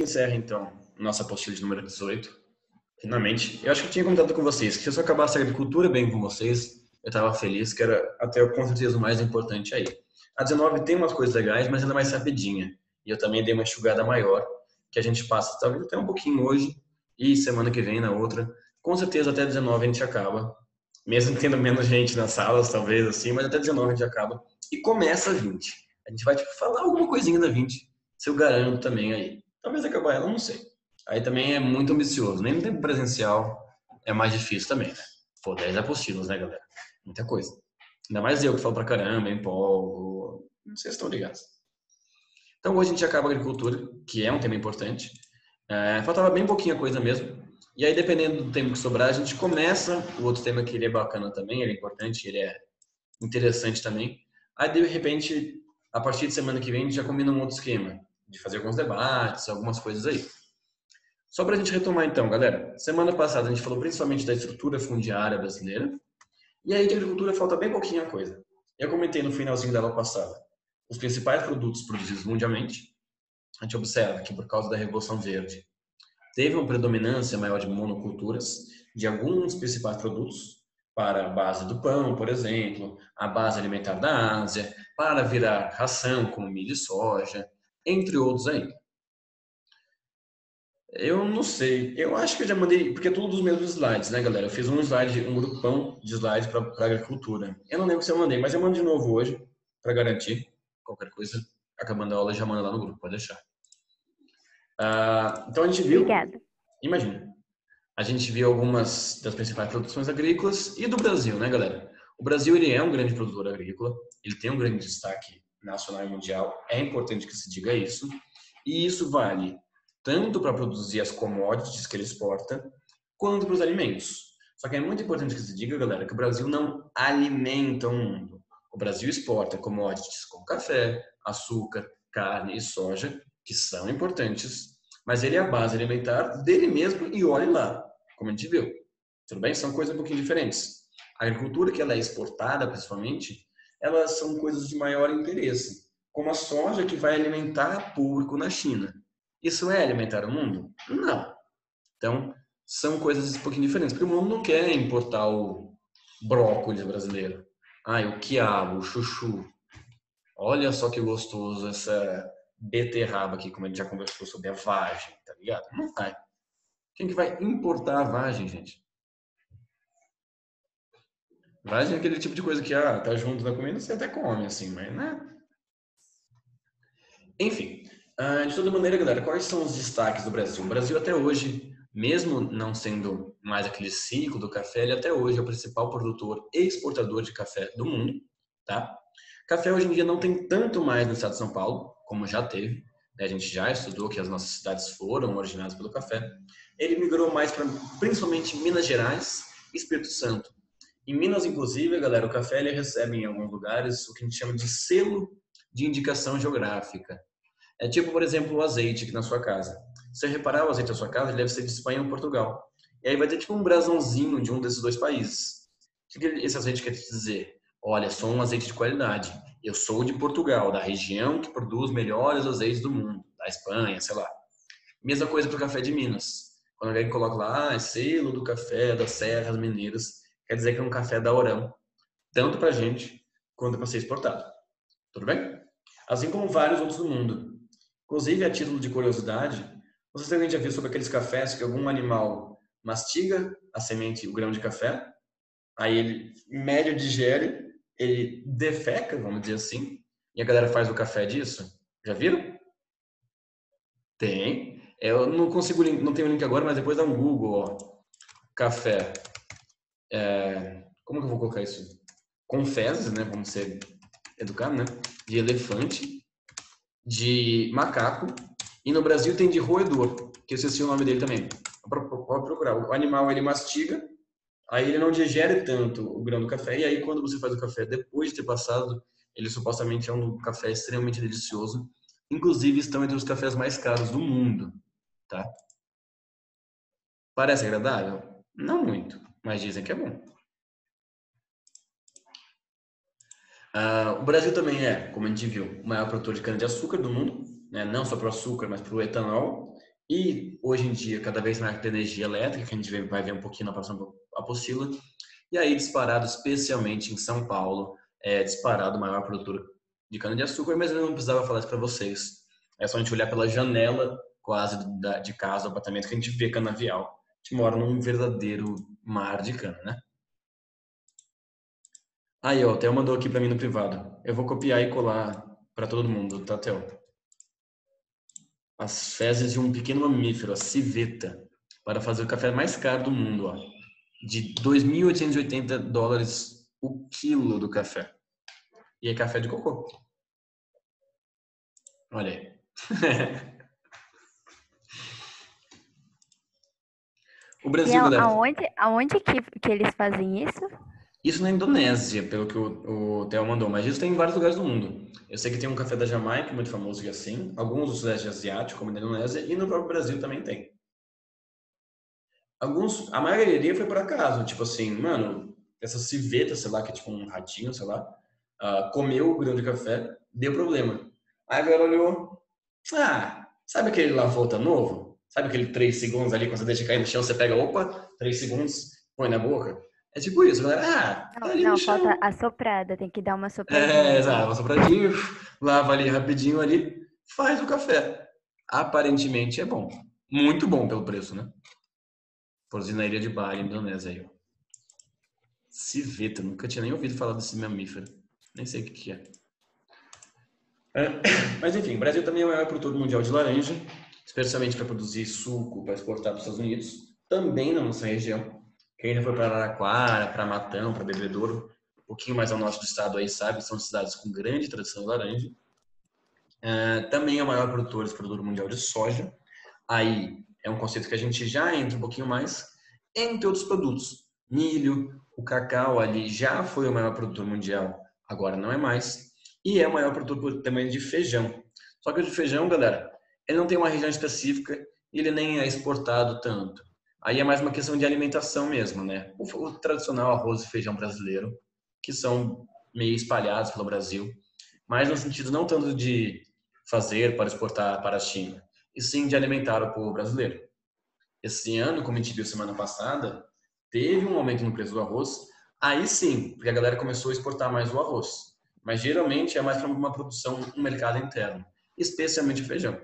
Encerra então nossa apostila de número 18. Finalmente, eu acho que eu tinha comentado com vocês que se eu só acabasse a agricultura bem com vocês, eu estava feliz, que era até com certeza o mais importante aí. A 19 tem umas coisas legais, mas ela é mais rapidinha. E eu também dei uma enxugada maior, que a gente passa talvez até um pouquinho hoje e semana que vem na outra. Com certeza até 19 a gente acaba, mesmo tendo menos gente nas salas, talvez assim, mas até 19 a gente acaba. E começa a 20. A gente vai tipo, falar alguma coisinha da 20, se eu garanto também aí. Talvez acabar ela, não sei. Aí também é muito ambicioso. Nem no tempo presencial é mais difícil também, né? Pô, 10 apostilas, né, galera? Muita coisa. Ainda mais eu que falo pra caramba, empolgo. Não sei se estão ligados. Então hoje a gente acaba a agricultura, que é um tema importante. Faltava bem pouquinha coisa mesmo. E aí, dependendo do tempo que sobrar, a gente começa o outro tema que ele é bacana também, ele é importante, ele é interessante também. Aí, de repente, a partir de semana que vem, a gente já combina um outro esquema, de fazer alguns debates, algumas coisas aí. Só para a gente retomar então, galera. Semana passada a gente falou principalmente da estrutura fundiária brasileira. E aí de agricultura falta bem pouquinha coisa. Eu comentei no finalzinho da aula passada os principais produtos produzidos mundialmente. A gente observa que por causa da Revolução Verde teve uma predominância maior de monoculturas de alguns principais produtos para a base do pão, por exemplo, a base alimentar da Ásia, para virar ração como milho e soja, entre outros aí. Eu não sei. Eu acho que eu já mandei, porque é tudo dos mesmos slides, né, galera? Eu fiz um slide, um grupão de slides para agricultura. Eu não lembro se eu mandei, mas eu mando de novo hoje, para garantir. Qualquer coisa, acabando a aula, já manda lá no grupo, pode deixar. Então a gente viu. Obrigada. Imagina. A gente viu algumas das principais produções agrícolas e do Brasil, né, galera? O Brasil, ele é um grande produtor agrícola, ele tem um grande destaque nacional e mundial, é importante que se diga isso. E isso vale tanto para produzir as commodities que ele exporta, quanto para os alimentos. Só que é muito importante que se diga, galera, que o Brasil não alimenta o mundo. O Brasil exporta commodities como café, açúcar, carne e soja, que são importantes, mas ele é a base alimentar dele mesmo e olhe lá, como a gente viu. Tudo bem? São coisas um pouquinho diferentes. A agricultura que ela é exportada, principalmente, elas são coisas de maior interesse, como a soja que vai alimentar público na China. Isso é alimentar o mundo? Não. Então, são coisas um pouquinho diferentes, porque o mundo não quer importar o brócolis brasileiro. O quiabo, o chuchu. Olha só que gostoso essa beterraba aqui, como a gente já conversou sobre a vagem, tá ligado? Não vai. Quem que vai importar a vagem, gente? Vagem é aquele tipo de coisa que, tá junto na comida, você até come, assim, mas, né? Enfim, de toda maneira, galera, quais são os destaques do Brasil? O Brasil até hoje, mesmo não sendo mais aquele ciclo do café, ele até hoje é o principal produtor e exportador de café do mundo, tá? Café hoje em dia não tem tanto mais no estado de São Paulo, como já teve. A gente já estudou que as nossas cidades foram originadas pelo café. Ele migrou mais para principalmente Minas Gerais e Espírito Santo. Em Minas, inclusive, galera, o café ele recebe em alguns lugares o que a gente chama de selo de indicação geográfica. É tipo, por exemplo, o azeite aqui na sua casa. Se você reparar o azeite da sua casa, ele deve ser de Espanha ou Portugal. E aí vai ter tipo um brasãozinho de um desses dois países. O que esse azeite quer dizer? Olha, sou um azeite de qualidade. Eu sou de Portugal, da região que produz melhores azeites do mundo, da Espanha, sei lá. Mesma coisa para o café de Minas. Quando alguém coloca lá, é selo do café das Serras Mineiras, quer dizer que é um café da Ourão, tanto para a gente quanto para ser exportado. Tudo bem? Assim como vários outros do mundo. Inclusive, a título de curiosidade, vocês também já viram sobre aqueles cafés que algum animal mastiga a semente, o grão de café, aí ele médio digere, ele defeca, vamos dizer assim, e a galera faz o café disso? Já viram? Tem. Eu não consigo, não tenho o link agora, mas depois dá um Google, ó. Café. Como que eu vou colocar isso? Com fezes, né? Vamos ser educados, né? De elefante, de macaco, e no Brasil tem de roedor, que eu esqueci o nome dele também. Pode procurar. O animal, ele mastiga, aí ele não digere tanto o grão do café, e aí quando você faz o café depois de ter passado, ele supostamente é um café extremamente delicioso. Inclusive, estão entre os cafés mais caros do mundo, tá? Parece agradável? Não muito, mas dizem que é bom. O Brasil também é, como a gente viu, o maior produtor de cana-de-açúcar do mundo, né? Não só para o açúcar, mas para o etanol. E hoje em dia, cada vez mais da energia elétrica, que a gente vai ver um pouquinho na próxima apostila. E aí, disparado, especialmente em São Paulo, é disparado o maior produtor de cana-de-açúcar, mas eu não precisava falar isso para vocês. É só a gente olhar pela janela quase de casa, do apartamento, que a gente vê canavial. A gente mora num verdadeiro mar de cana, né? Aí, ó, o Theo mandou aqui para mim no privado. Eu vou copiar e colar para todo mundo, tá, Theo? As fezes de um pequeno mamífero, a civeta, para fazer o café mais caro do mundo, ó. De 2.880 dólares o quilo do café. E é café de cocô. Olha aí. O E Brasil, galera. aonde que eles fazem isso? Isso na Indonésia, pelo que o Theo mandou, mas isso tem em vários lugares do mundo. Eu sei que tem um café da Jamaica, muito famoso que é assim, alguns do Sudeste Asiático, como na Indonésia, e no próprio Brasil também tem. A maioria foi por acaso, tipo assim, mano, essa civeta, sei lá, que é tipo um ratinho, sei lá, comeu o grão de café, deu problema. Aí a galera olhou, sabe aquele lá volta novo? Sabe aquele 3 segundos ali, quando você deixa cair no chão, você pega, opa, 3 segundos, põe na boca? É tipo isso, galera, tá Não, ali no não, falta chão. a soprada, tem que dar uma sopradinha. Exato, um sopradinho, lava ali rapidinho ali, faz o café. Aparentemente é bom. Muito bom pelo preço, né? Produzido na ilha de Bali, Indonésia aí, ó. Civeta, nunca tinha nem ouvido falar desse mamífero. Nem sei o que é. Mas enfim, o Brasil também é o maior produtor mundial de laranja, especialmente para produzir suco para exportar para os Estados Unidos. Também na nossa região. Quem já foi para Araraquara, para Matão, para Bebedouro, um pouquinho mais ao norte do estado aí, sabe? São cidades com grande tradição de laranja. Também é o maior produtor mundial de soja. Aí é um conceito que a gente já entra um pouquinho mais, entre outros produtos. Milho, o cacau ali já foi o maior produtor mundial, agora não é mais. E é o maior produtor também de feijão. Só que o de feijão, galera, ele não tem uma região específica e ele nem é exportado tanto. Aí é mais uma questão de alimentação mesmo, né? O tradicional arroz e feijão brasileiro, que são meio espalhados pelo Brasil, mas no sentido não tanto de fazer para exportar para a China, e sim de alimentar o povo brasileiro. Esse ano, como a gente viu semana passada, teve um aumento no preço do arroz, aí sim, porque a galera começou a exportar mais o arroz. Mas geralmente é mais para uma produção no mercado interno, especialmente o feijão.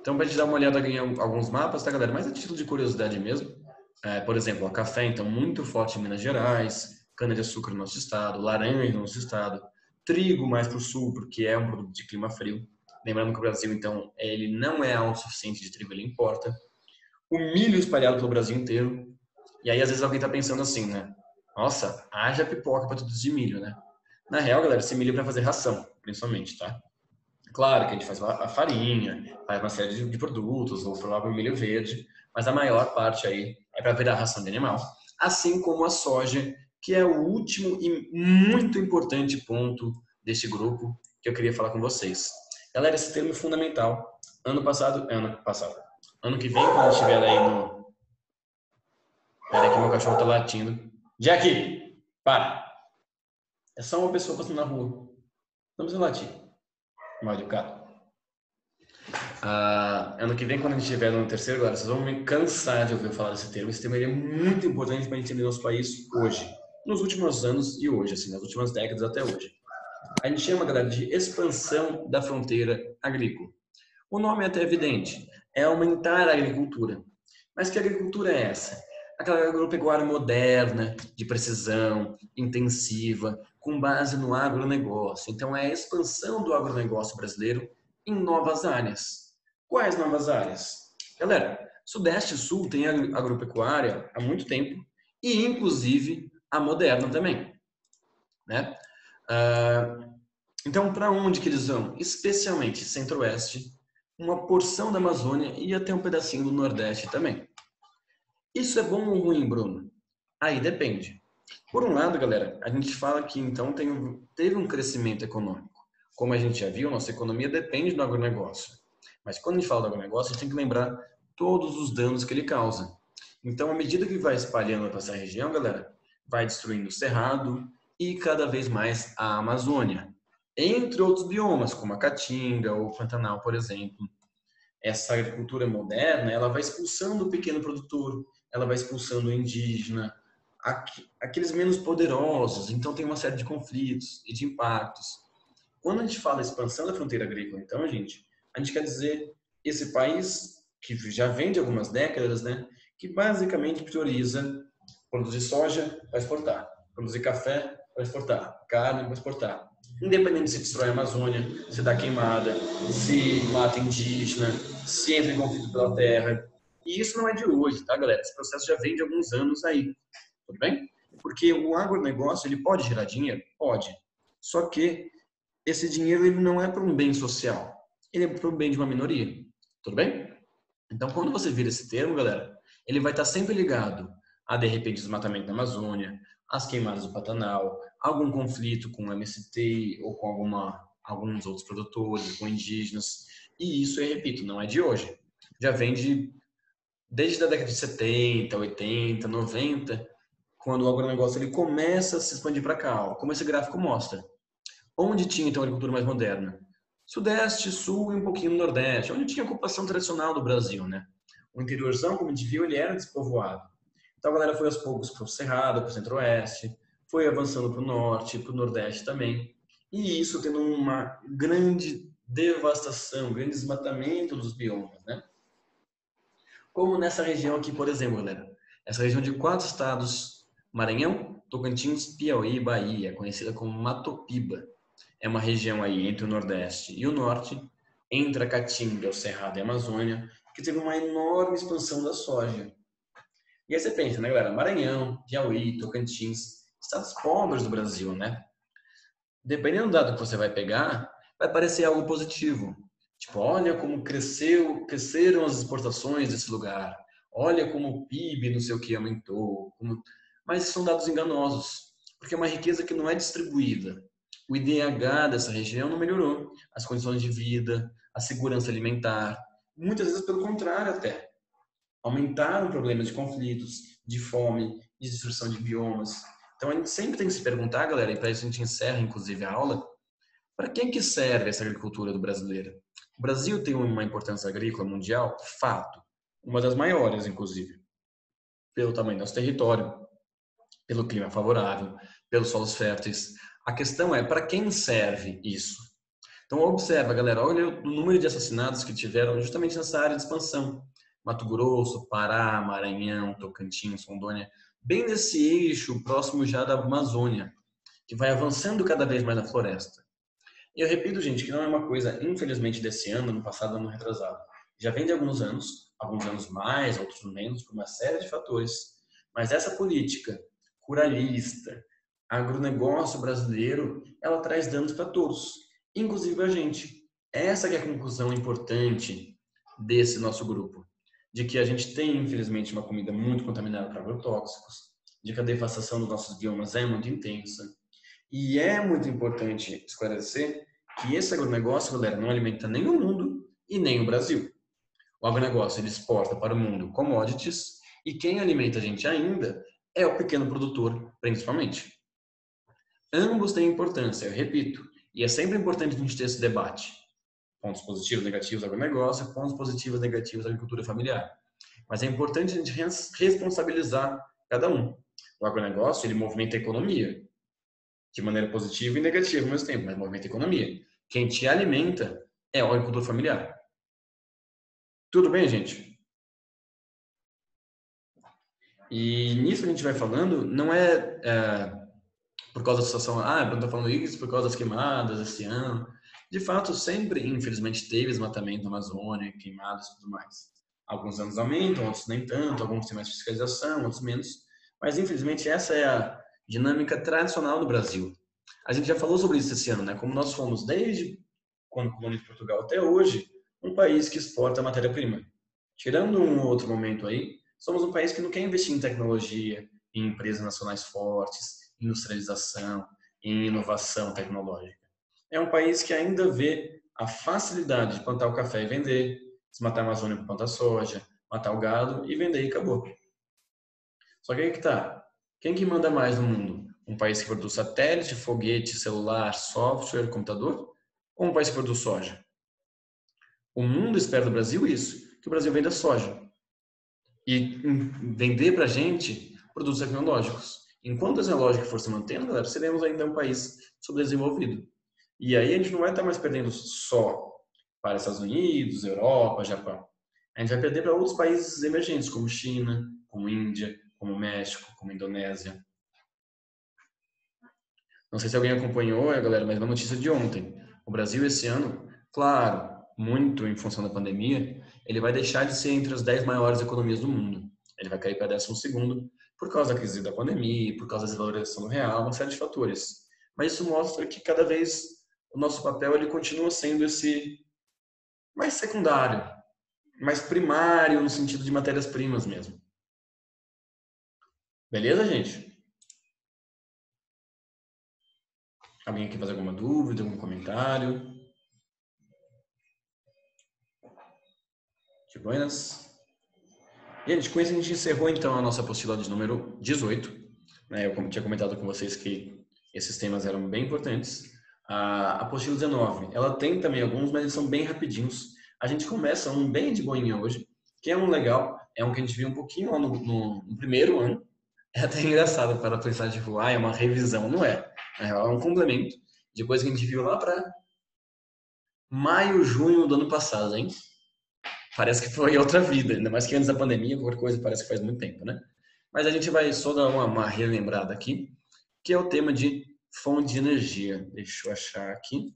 Então, para a gente dar uma olhada em alguns mapas, tá, galera? Mais a título de curiosidade mesmo. Por exemplo, a café, então, muito forte em Minas Gerais, cana-de-açúcar no nosso estado, laranja no nosso estado, trigo mais para o sul, porque é um produto de clima frio. Lembrando que o Brasil, então, ele não é autossuficiente de trigo, ele importa. O milho espalhado pelo Brasil inteiro. E aí, às vezes, alguém está pensando assim, né? Nossa, haja pipoca para produzir milho, né? Na real, galera, esse milho é para fazer ração, principalmente, tá? Claro que a gente faz a farinha, faz uma série de produtos, ou próprio milho verde, mas a maior parte aí é para virar ração de animal. Assim como a soja, que é o último e muito importante ponto deste grupo que eu queria falar com vocês. Galera, esse termo é fundamental. Ano que vem, quando a gente estiver aí no... Peraí que meu cachorro tá latindo. Jack, para! É só uma pessoa passando na rua. Não precisa latir. Mal educado. Ano que vem, quando a gente estiver no terceiro grau, vocês vão me cansar de ouvir falar desse termo. Esse termo é muito importante para entender nosso país hoje, nos últimos anos e hoje, assim, nas últimas décadas até hoje. A gente chama, galera, de expansão da fronteira agrícola. O nome é até evidente, é aumentar a agricultura. Mas que agricultura é essa? Aquela agropecuária moderna, de precisão, intensiva, com base no agronegócio. Então, é a expansão do agronegócio brasileiro em novas áreas. Quais novas áreas? Galera, Sudeste e Sul tem agropecuária há muito tempo e, inclusive, a moderna também, né? Então, para onde que eles vão? Especialmente Centro-Oeste, uma porção da Amazônia e até um pedacinho do Nordeste também. Isso é bom ou ruim, Bruno? Aí depende. Por um lado, galera, a gente fala que então teve um crescimento econômico. Como a gente já viu, nossa economia depende do agronegócio. Mas quando a gente fala do agronegócio, a gente tem que lembrar todos os danos que ele causa. Então, à medida que vai espalhando para essa região, galera, vai destruindo o cerrado e cada vez mais a Amazônia. entre outros biomas, como a Caatinga ou o Pantanal, por exemplo. Essa agricultura moderna, ela vai expulsando o pequeno produtor, ela vai expulsando o indígena, aqueles menos poderosos. Então tem uma série de conflitos e de impactos. Quando a gente fala expansão da fronteira agrícola, então, gente, a gente quer dizer esse país que já vem de algumas décadas, né, que basicamente prioriza produzir soja para exportar, produzir café para exportar, carne para exportar. Independente se destrói a Amazônia, se dá queimada, se mata indígena, se entra em conflito pela terra. E isso não é de hoje, tá, galera? Esse processo já vem de alguns anos aí, tudo bem? Porque o agronegócio, ele pode gerar dinheiro? Pode. Só que esse dinheiro ele não é para um bem social, ele é para o bem de uma minoria, tudo bem? Então, quando você vira esse termo, galera, ele vai estar sempre ligado a, de repente, desmatamento na Amazônia, as queimadas do Pantanal, algum conflito com o MST ou com alguns outros produtores, com indígenas. E isso, eu repito, não é de hoje. Já vem desde a década de 70, 80, 90, quando o agronegócio ele começa a se expandir para cá, ó, como esse gráfico mostra. Onde tinha, então, a agricultura mais moderna? Sudeste, Sul e um pouquinho no Nordeste, onde tinha a ocupação tradicional do Brasil, né? O interiorzão, como a gente viu, ele era despovoado. Então a galera foi aos poucos para o Cerrado, para o Centro-Oeste, foi avançando para o Norte, para o Nordeste também. E isso tendo uma grande devastação, grande desmatamento dos biomas, né? Como nessa região aqui, por exemplo, galera. Essa região de 4 estados, Maranhão, Tocantins, Piauí e Bahia, conhecida como Matopiba. É uma região aí entre o Nordeste e o Norte, entre a Caatinga, o Cerrado e a Amazônia, que teve uma enorme expansão da soja. E aí você pensa, né, galera? Maranhão, Piauí, Tocantins, estados pobres do Brasil, né? Dependendo do dado que você vai pegar, vai parecer algo positivo. Tipo, olha como cresceram as exportações desse lugar. Olha como o PIB, não sei o que, aumentou. Mas são dados enganosos, porque é uma riqueza que não é distribuída. O IDH dessa região não melhorou. As condições de vida, a segurança alimentar. Muitas vezes, pelo contrário, até. Aumentaram problemas de conflitos, de fome, de destruição de biomas. Então, a gente sempre tem que se perguntar, galera, e para isso a gente encerra, inclusive, a aula, para quem que serve essa agricultura do brasileiro? O Brasil tem uma importância agrícola mundial? Fato. Uma das maiores, inclusive. Pelo tamanho do nosso território, pelo clima favorável, pelos solos férteis. A questão é, para quem serve isso? Então, observa, galera, olha o número de assassinatos que tiveram justamente nessa área de expansão. Mato Grosso, Pará, Maranhão, Tocantins, Rondônia, bem nesse eixo próximo já da Amazônia, que vai avançando cada vez mais na floresta. E eu repito, gente, que não é uma coisa, infelizmente, desse ano, ano passado, ano retrasado. Já vem de alguns anos mais, outros menos, por uma série de fatores. Mas essa política ruralista, agronegócio brasileiro, ela traz danos para todos, inclusive a gente. Essa que é a conclusão importante desse nosso grupo, de que a gente tem, infelizmente, uma comida muito contaminada por agrotóxicos, de que a devastação dos nossos biomas é muito intensa. E é muito importante esclarecer que esse agronegócio, galera, não alimenta nem o mundo e nem o Brasil. O agronegócio ele exporta para o mundo commodities e quem alimenta a gente ainda é o pequeno produtor, principalmente. Ambos têm importância, eu repito, e é sempre importante a gente ter esse debate. Pontos positivos, negativos do agronegócio, pontos positivos, negativos da agricultura familiar. Mas é importante a gente responsabilizar cada um. O agronegócio, ele movimenta a economia, de maneira positiva e negativa ao mesmo tempo, mas movimenta a economia. Quem te alimenta é o agricultor familiar. Tudo bem, gente? E nisso a gente vai falando, não é, por causa da situação, eu estou falando isso por causa das queimadas esse ano. De fato, sempre, infelizmente, teve desmatamento na Amazônia, queimadas e tudo mais. Alguns anos aumentam, outros nem tanto, alguns têm mais fiscalização, outros menos. Mas, infelizmente, essa é a dinâmica tradicional do Brasil. A gente já falou sobre isso esse ano, né? Como nós fomos, desde quando colônia de Portugal até hoje, um país que exporta matéria-prima. Tirando um outro momento aí, somos um país que não quer investir em tecnologia, em empresas nacionais fortes, industrialização, em inovação tecnológica. É um país que ainda vê a facilidade de plantar o café e vender, desmatar a Amazônia para plantar soja, matar o gado e vender e acabou. Só que aí que tá. Quem que manda mais no mundo? Um país que produz satélite, foguete, celular, software, computador? Ou um país que produz soja? O mundo espera do Brasil isso, que o Brasil venda soja. E vender para a gente produtos tecnológicos. Enquanto essa lógica for se mantendo, galera, seremos ainda um país subdesenvolvido. E aí a gente não vai estar mais perdendo só para Estados Unidos, Europa, Japão. A gente vai perder para outros países emergentes, como China, como Índia, como México, como Indonésia. Não sei se alguém acompanhou, galera, mas uma notícia de ontem. O Brasil esse ano, claro, muito em função da pandemia, ele vai deixar de ser entre as 10 maiores economias do mundo. Ele vai cair para 12º por causa da crise da pandemia, por causa da desvalorização do real, uma série de fatores. Mas isso mostra que cada vez o nosso papel ele continua sendo esse mais secundário, mais primário no sentido de matérias-primas mesmo. Beleza, gente? Alguém quer fazer alguma dúvida, algum comentário? De buenas? Gente, com isso a gente encerrou então a nossa apostila de número 18. Eu tinha comentado com vocês que esses temas eram bem importantes. A apostila 19, ela tem também alguns, mas eles são bem rapidinhos. A gente começa um bem de boinha hoje, que é um legal, é um que a gente viu um pouquinho lá no primeiro ano. É até engraçado para pensar, tipo, é uma revisão, não é? É um complemento de coisa que a gente viu lá para maio, junho do ano passado, hein? Parece que foi outra vida, ainda mais que antes da pandemia, qualquer coisa parece que faz muito tempo, né? Mas a gente vai só dar uma relembrada aqui, que é o tema de fonte de energia. Deixa eu achar aqui.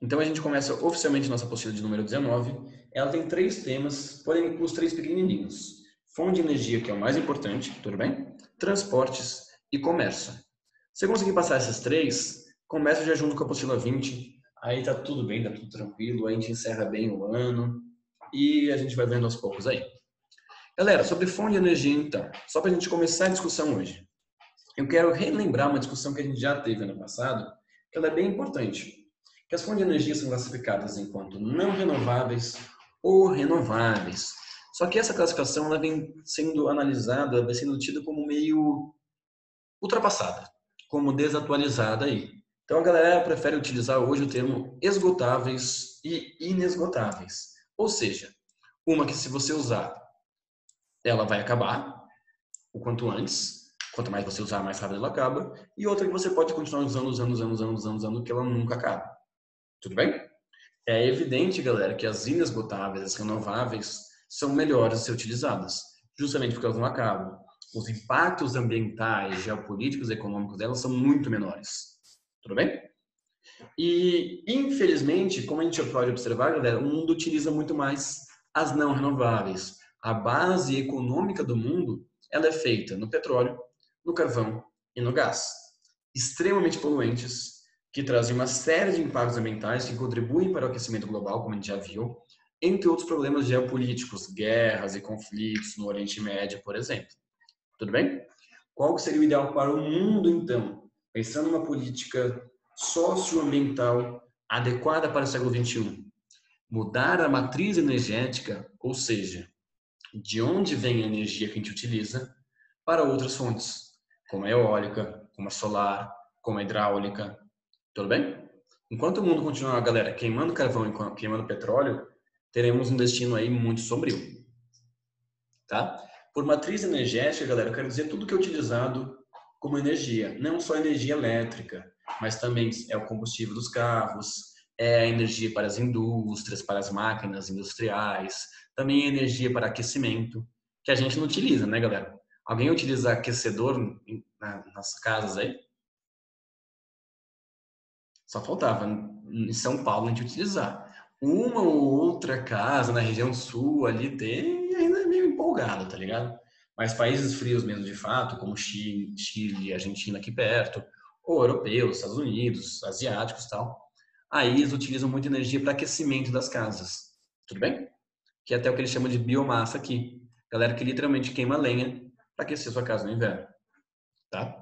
Então a gente começa oficialmente nossa apostila de número 19. Ela tem 3 temas, porém os 3 pequenininhos. Fonte de energia, que é o mais importante, tudo bem? Transportes e comércio. Se eu conseguir passar esses 3, começa já junto com a apostila 20. Aí tá tudo bem, tá tudo tranquilo, a gente encerra bem o ano e a gente vai vendo aos poucos aí. Galera, sobre fonte de energia então, só para a gente começar a discussão hoje. Eu quero relembrar uma discussão que a gente já teve ano passado, que ela é bem importante. Que as fontes de energia são classificadas enquanto não renováveis ou renováveis. Só que essa classificação ela vem sendo analisada, vem sendo tida como meio ultrapassada, como desatualizada aí. Então a galera prefere utilizar hoje o termo esgotáveis e inesgotáveis. Ou seja, uma que se você usar, ela vai acabar o quanto antes. Quanto mais você usar, mais rápido ela acaba. E outra que você pode continuar usando, que ela nunca acaba. Tudo bem? É evidente, galera, que as inesgotáveis, as renováveis, são melhores a ser utilizadas, justamente porque elas não acabam. Os impactos ambientais, geopolíticos e econômicos delas são muito menores. Tudo bem? E, infelizmente, como a gente pode observar, galera, o mundo utiliza muito mais as não renováveis. A base econômica do mundo ela é feita no petróleo, no carvão e no gás. Extremamente poluentes, que trazem uma série de impactos ambientais que contribuem para o aquecimento global, como a gente já viu, entre outros problemas geopolíticos, guerras e conflitos no Oriente Médio, por exemplo. Tudo bem? Qual seria o ideal para o mundo, então? Pensando numa política socioambiental adequada para o século XXI. Mudar a matriz energética, ou seja, de onde vem a energia que a gente utiliza, para outras fontes, como a eólica, como a solar, como a hidráulica. Tudo bem? Enquanto o mundo continuar, galera, queimando carvão e queimando petróleo, teremos um destino aí muito sombrio. Tá? Por matriz energética, galera, eu quero dizer tudo que é utilizado como energia. Não só energia elétrica, mas também é o combustível dos carros, é a energia para as indústrias, para as máquinas industriais, também é energia para aquecimento, que a gente não utiliza, né, galera? Alguém utiliza aquecedor nas casas aí? Só faltava em São Paulo a gente utilizar. Uma ou outra casa na região sul ali tem, ainda é meio empolgada, tá ligado? Mas países frios mesmo de fato, como Chile, Argentina aqui perto, ou europeus, Estados Unidos, asiáticos e tal, aí eles utilizam muita energia para aquecimento das casas. Tudo bem? Que é até o que eles chamam de biomassa aqui. Galera que literalmente queima lenha para aquecer sua casa no inverno, tá?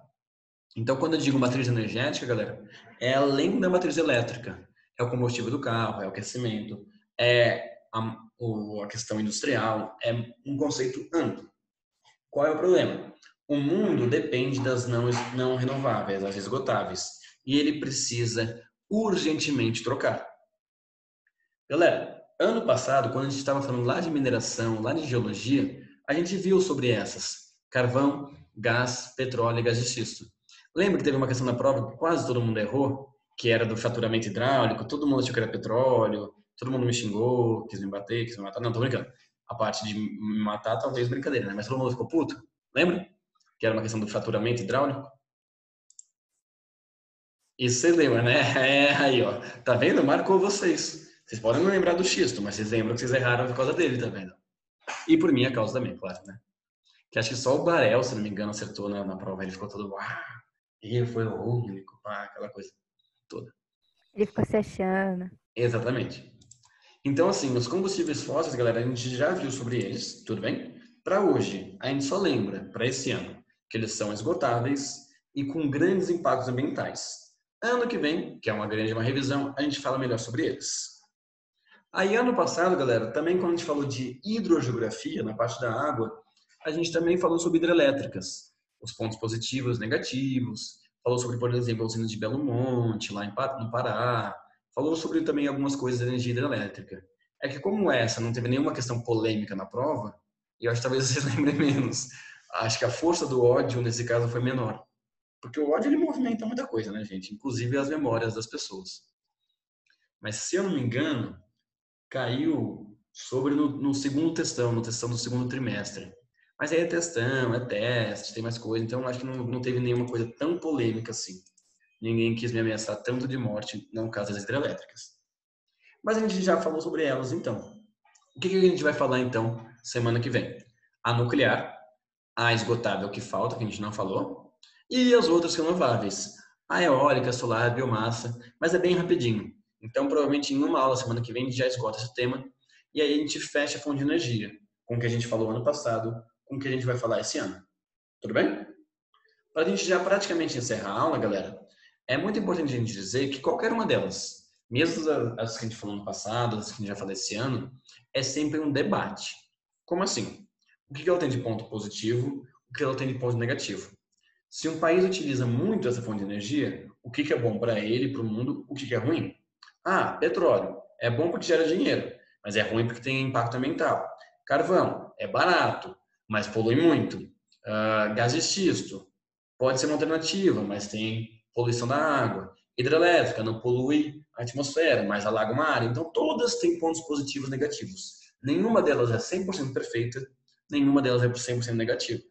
Então, quando eu digo matriz energética, galera, é além da matriz elétrica. É o combustível do carro, é o aquecimento, é a questão industrial, é um conceito amplo. Qual é o problema? O mundo depende das não renováveis, das esgotáveis, e ele precisa urgentemente trocar. Galera, ano passado, quando a gente estava falando lá de mineração, lá de geologia, a gente viu sobre essas: carvão, gás, petróleo e gás de xisto. Lembra que teve uma questão na prova que quase todo mundo errou, que era do faturamento hidráulico, todo mundo achou que era petróleo, todo mundo me xingou, quis me bater, quis me matar. Não, tô brincando. A parte de me matar, talvez brincadeira, né? Mas todo mundo ficou puto. Lembra? Que era uma questão do faturamento hidráulico. Isso vocês lembram, né? É, aí, ó. Tá vendo? Marcou vocês. Vocês podem não lembrar do xisto, mas vocês lembram que vocês erraram por causa dele, tá vendo? E por minha causa também, claro, né? Que acho que só o Barel, se não me engano, acertou na prova. Ele ficou todo, e foi o único, pá, aquela coisa toda. Ele ficou se achando. Exatamente. Então, assim, os combustíveis fósseis, galera, a gente já viu sobre eles, tudo bem? Para hoje, a gente só lembra, para esse ano, que eles são esgotáveis e com grandes impactos ambientais. Ano que vem, que é uma revisão, a gente fala melhor sobre eles. Aí, ano passado, galera, também quando a gente falou de hidrogeografia, na parte da água, a gente também falou sobre hidrelétricas, os pontos positivos, negativos, falou sobre, por exemplo, a usina de Belo Monte, lá no Pará, falou sobre também algumas coisas da energia hidrelétrica. É que como essa não teve nenhuma questão polêmica na prova, e eu acho que talvez vocês lembrem menos, acho que a força do ódio nesse caso foi menor. Porque o ódio ele movimenta muita coisa, né, gente? Inclusive as memórias das pessoas. Mas se eu não me engano, caiu sobre no segundo testão, no testão do segundo trimestre. Mas aí é testão, é teste, tem mais coisa, então acho que não teve nenhuma coisa tão polêmica assim. Ninguém quis me ameaçar tanto de morte, no caso das hidrelétricas. Mas a gente já falou sobre elas então. O que a gente vai falar então semana que vem? A nuclear, a esgotável que falta, que a gente não falou, e as outras renováveis. A eólica, a solar, a biomassa, mas é bem rapidinho. Então, provavelmente em uma aula semana que vem a gente já esgota esse tema e aí a gente fecha a fonte de energia, com o que a gente falou ano passado, com o que a gente vai falar esse ano. Tudo bem? Para a gente já praticamente encerrar a aula, galera, é muito importante a gente dizer que qualquer uma delas, mesmo as que a gente falou no passado, as que a gente já falou esse ano, é sempre um debate. Como assim? O que ela tem de ponto positivo, o que ela tem de ponto negativo? Se um país utiliza muito essa fonte de energia, o que é bom para ele, para o mundo, o que é ruim? Ah, petróleo. É bom porque gera dinheiro, mas é ruim porque tem impacto ambiental. Carvão. É barato, mas polui muito. Gás de xisto. Pode ser uma alternativa, mas tem poluição da água. Hidrelétrica. Não polui a atmosfera, mas alaga o mar. Então, todas têm pontos positivos e negativos. Nenhuma delas é 100% perfeita, nenhuma delas é 100% negativa.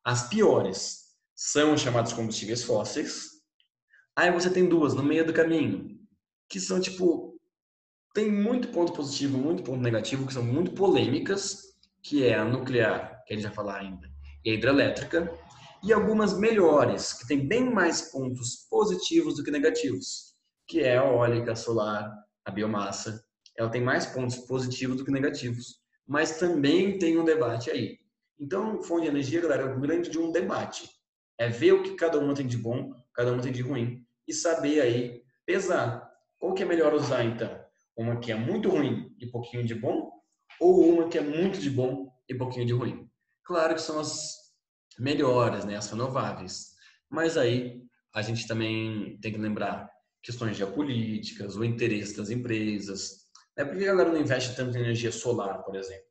As piores são os chamados combustíveis fósseis. Aí você tem duas no meio do caminho, que são tipo, tem muito ponto positivo, muito ponto negativo, que são muito polêmicas, que é a nuclear, que a gente vai falar ainda, e a hidrelétrica, e algumas melhores, que tem bem mais pontos positivos do que negativos, que é a eólica, a solar, a biomassa. Ela tem mais pontos positivos do que negativos, mas também tem um debate aí. Então, fonte de energia, galera, é o grande de um debate. É ver o que cada uma tem de bom, cada uma tem de ruim, e saber aí pesar. Qual que é melhor usar, então? Uma que é muito ruim e pouquinho de bom, ou uma que é muito de bom e pouquinho de ruim? Claro que são as melhores, né, as renováveis. Mas aí a gente também tem que lembrar questões geopolíticas, o interesse das empresas. Por que a galera não investe tanto em energia solar, por exemplo?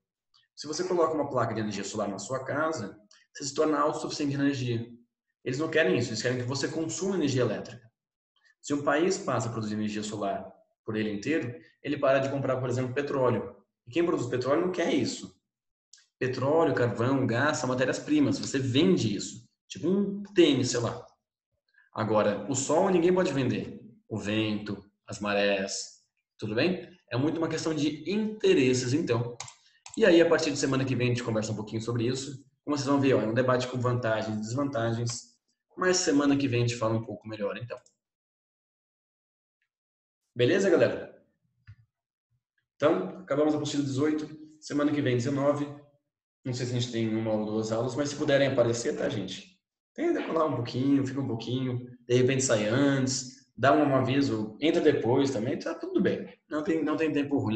Se você coloca uma placa de energia solar na sua casa, você se torna autossuficiente de energia. Eles não querem isso, eles querem que você consuma energia elétrica. Se um país passa a produzir energia solar por ele inteiro, ele para de comprar, por exemplo, petróleo. E quem produz petróleo não quer isso. Petróleo, carvão, gás são matérias-primas. Você vende isso. Tipo um tênis, sei lá. Agora, o sol ninguém pode vender. O vento, as marés, tudo bem? É muito uma questão de interesses, então. E aí, a partir de semana que vem, a gente conversa um pouquinho sobre isso. Como vocês vão ver, ó, é um debate com vantagens e desvantagens. Mas semana que vem a gente fala um pouco melhor, então. Beleza, galera? Então, acabamos a apostila 18. Semana que vem, 19. Não sei se a gente tem uma ou duas aulas, mas se puderem aparecer, tá, gente? Tenta colar um pouquinho, fica um pouquinho. De repente sai antes, dá um aviso, entra depois também, tá tudo bem. Não tem tempo ruim.